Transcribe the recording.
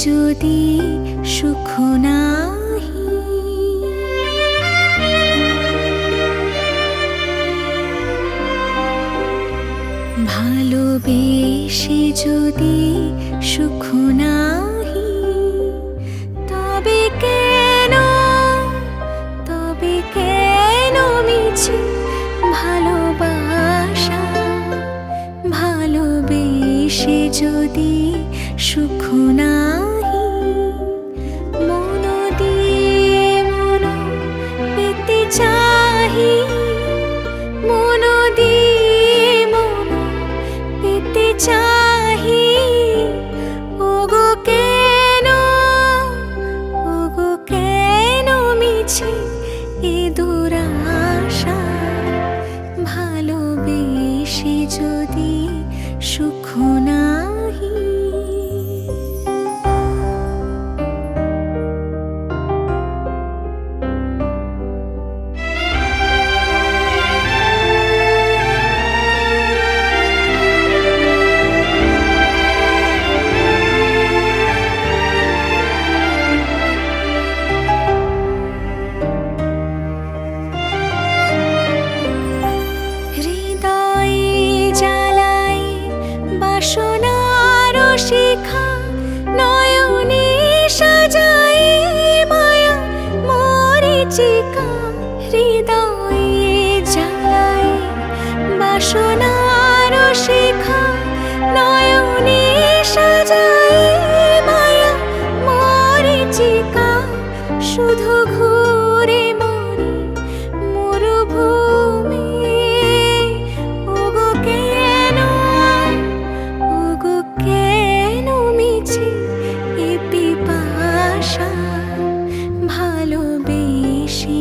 যদি সুখ নাহি, ভালোবেসে যদি সুখ নাহি, তবে কেন মিছে ভালোবাসা? ভালোবেসে যদি সুখ নাহি, মন দিয়ে মন পেতে চাহি, মন দিয়ে মন পেতে চাহি। ওগো কেন মিছে এ দুরাশা? ভালোবেসে যদি সুখ নাহি। বাসনার শিখা নয়নে সাজাই মায়া মরীচিকা, হৃদয়ে জ্বালাই বাসনার শিখা নয়নে সাজাই মায়া মরীচিকা। শুধু ঘুরে মরি মরুভূমি, ভালোবেসে